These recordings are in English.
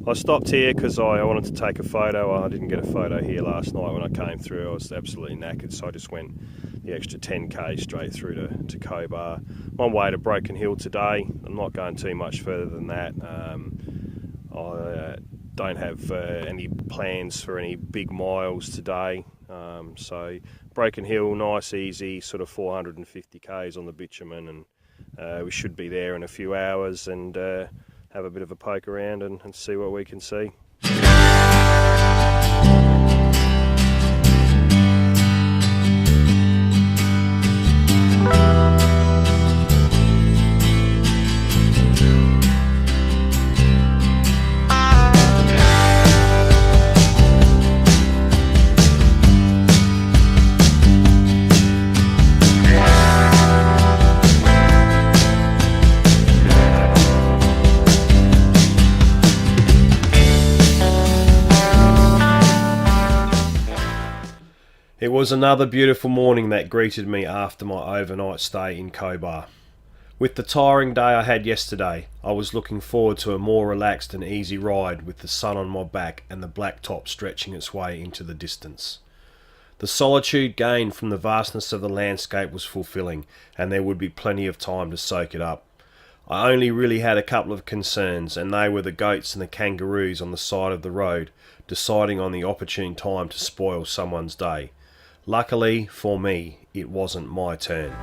I stopped here because I wanted to take a photo. I didn't get a photo here last night when I came through. I was absolutely knackered, so I just went the extra 10k straight through to Cobar. I'm on way to Broken Hill today. I'm not going too much further than that. I don't have any plans for any big miles today. So Broken Hill, nice, easy, sort of 450 k's on the bitumen, and we should be there in a few hours and have a bit of a poke around and see what we can see. It was another beautiful morning that greeted me after my overnight stay in Cobar. With the tiring day I had yesterday, I was looking forward to a more relaxed and easy ride with the sun on my back and the black top stretching its way into the distance. The solitude gained from the vastness of the landscape was fulfilling, and there would be plenty of time to soak it up. I only really had a couple of concerns, and they were the goats and the kangaroos on the side of the road, deciding on the opportune time to spoil someone's day. Luckily for me, it wasn't my turn.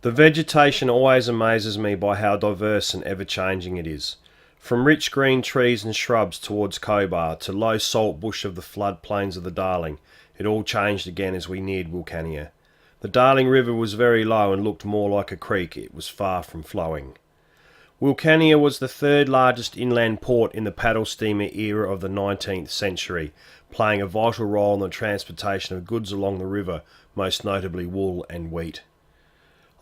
The vegetation always amazes me by how diverse and ever-changing it is. From rich green trees and shrubs towards Cobar to low salt bush of the floodplains of the Darling, it all changed again as we neared Wilcannia. The Darling River was very low and looked more like a creek. It was far from flowing. Wilcannia was the third largest inland port in the paddle steamer era of the 19th century, playing a vital role in the transportation of goods along the river, most notably wool and wheat.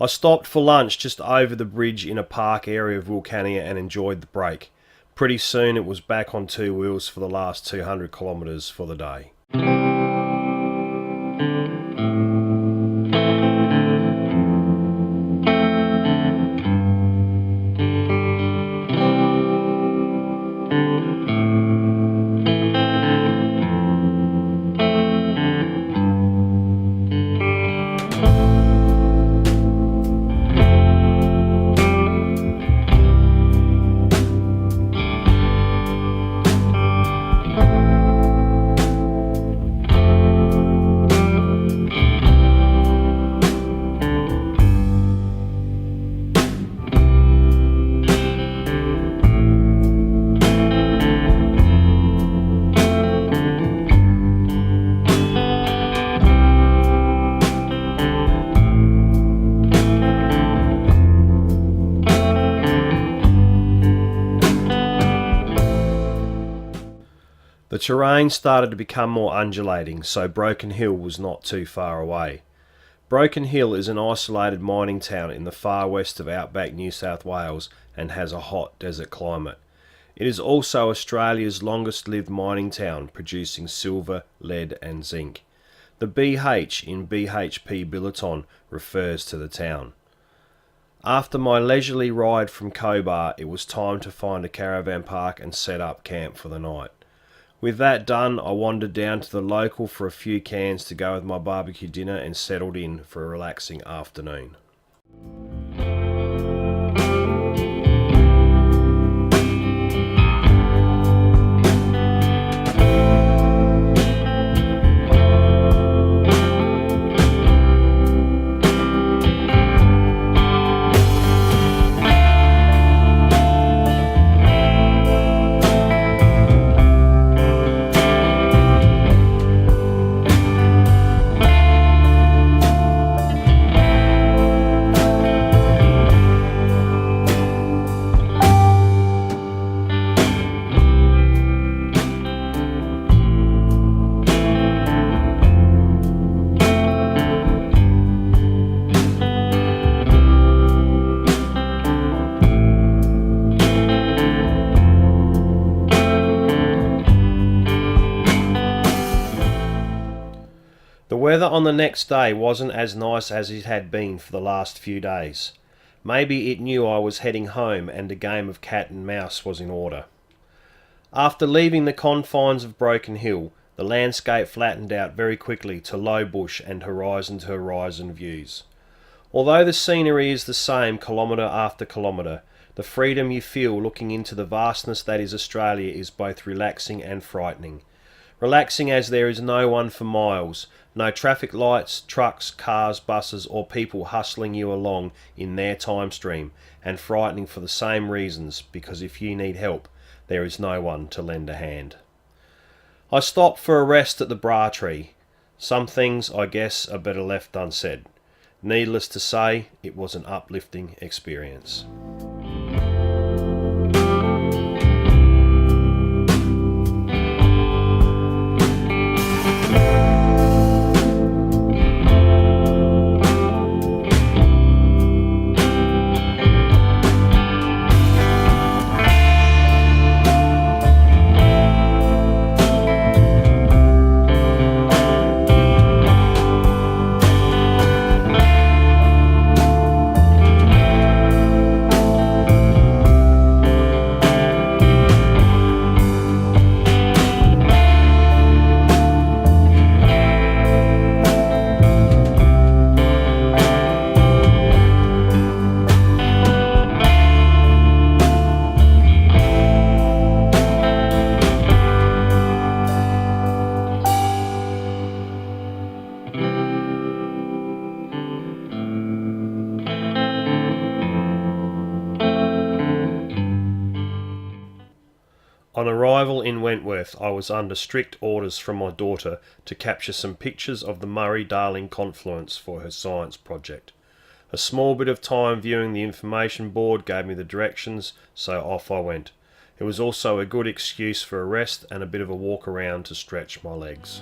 I stopped for lunch just over the bridge in a park area of Wilcannia and enjoyed the break. Pretty soon it was back on two wheels for the last 200 kilometres for the day. The terrain started to become more undulating, so Broken Hill was not too far away. Broken Hill is an isolated mining town in the far west of outback New South Wales and has a hot desert climate. It is also Australia's longest lived mining town, producing silver, lead and zinc. The BH in BHP Billiton refers to the town. After my leisurely ride from Cobar, it was time to find a caravan park and set up camp for the night. With that done, I wandered down to the local for a few cans to go with my barbecue dinner and settled in for a relaxing afternoon. The weather on the next day wasn't as nice as it had been for the last few days. Maybe it knew I was heading home and a game of cat and mouse was in order. After leaving the confines of Broken Hill, the landscape flattened out very quickly to low bush and horizon to horizon views. Although the scenery is the same kilometre after kilometre, the freedom you feel looking into the vastness that is Australia is both relaxing and frightening. Relaxing as there is no one for miles, no traffic lights, trucks, cars, buses or people hustling you along in their time stream, and frightening for the same reasons, because if you need help, there is no one to lend a hand. I stopped for a rest at the Bra Tree. Some things, I guess, are better left unsaid. Needless to say, it was an uplifting experience. On arrival in Wentworth, I was under strict orders from my daughter to capture some pictures of the Murray-Darling confluence for her science project. A small bit of time viewing the information board gave me the directions, so off I went. It was also a good excuse for a rest and a bit of a walk around to stretch my legs.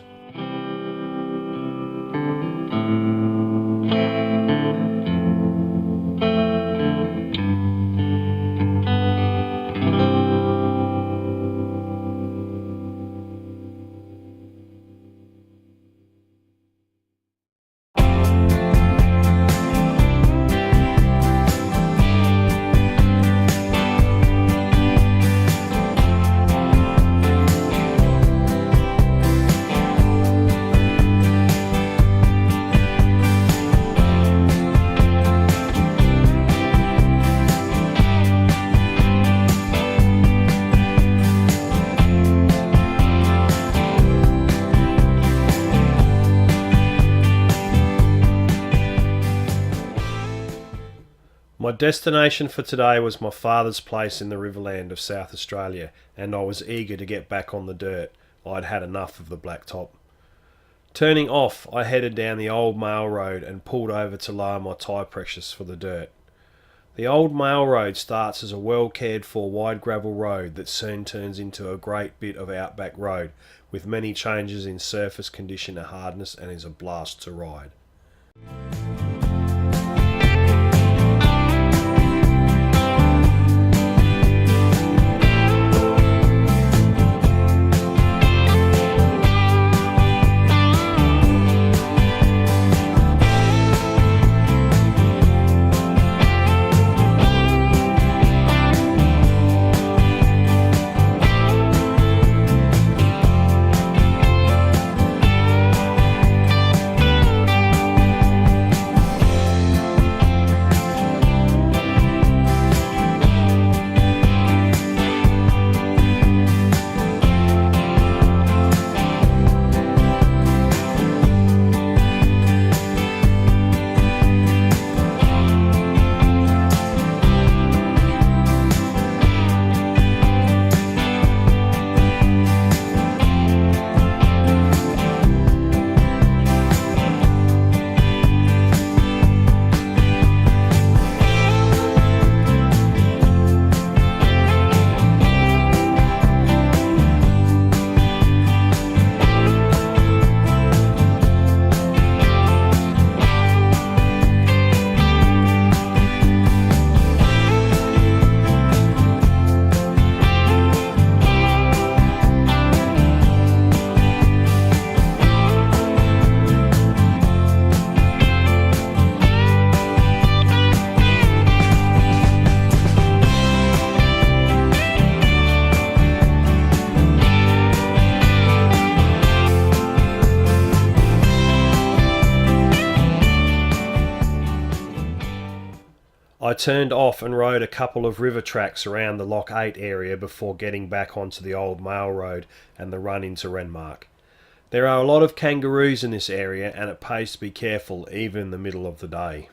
My destination for today was my father's place in the Riverland of South Australia, and I was eager to get back on the dirt. I'd had enough of the blacktop. Turning off, I headed down the old mail road and pulled over to lower my tyre pressures for the dirt. The old mail road starts as a well cared for wide gravel road that soon turns into a great bit of outback road with many changes in surface condition and hardness, and is a blast to ride. I turned off and rode a couple of river tracks around the Lock 8 area before getting back onto the old mail road and the run into Renmark. There are a lot of kangaroos in this area and it pays to be careful even in the middle of the day.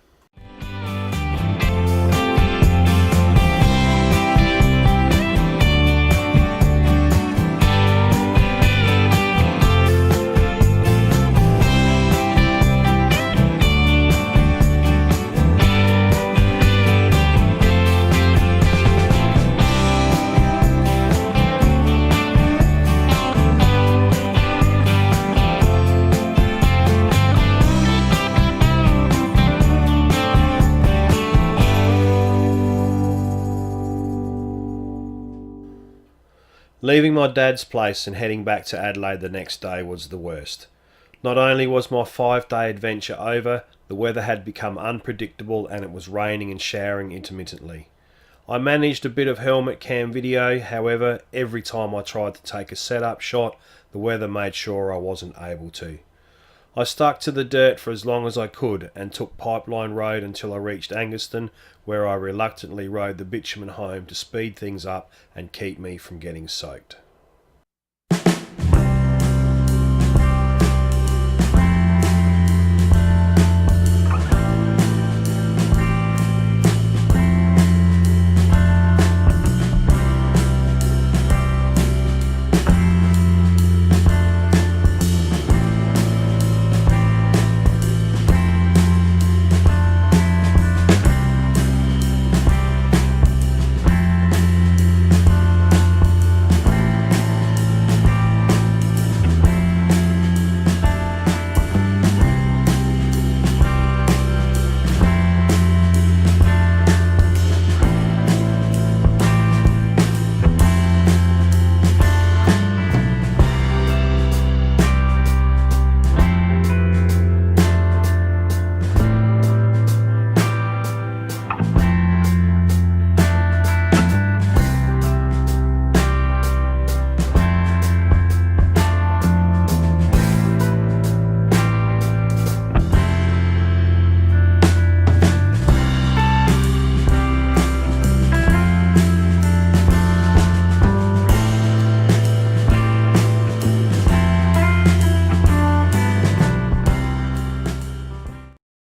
Leaving my dad's place and heading back to Adelaide the next day was the worst. Not only was my 5-day adventure over, the weather had become unpredictable and it was raining and showering intermittently. I managed a bit of helmet cam video, however, every time I tried to take a setup shot, the weather made sure I wasn't able to. I stuck to the dirt for as long as I could and took Pipeline Road until I reached Anguston, where I reluctantly rode the bitumen home to speed things up and keep me from getting soaked.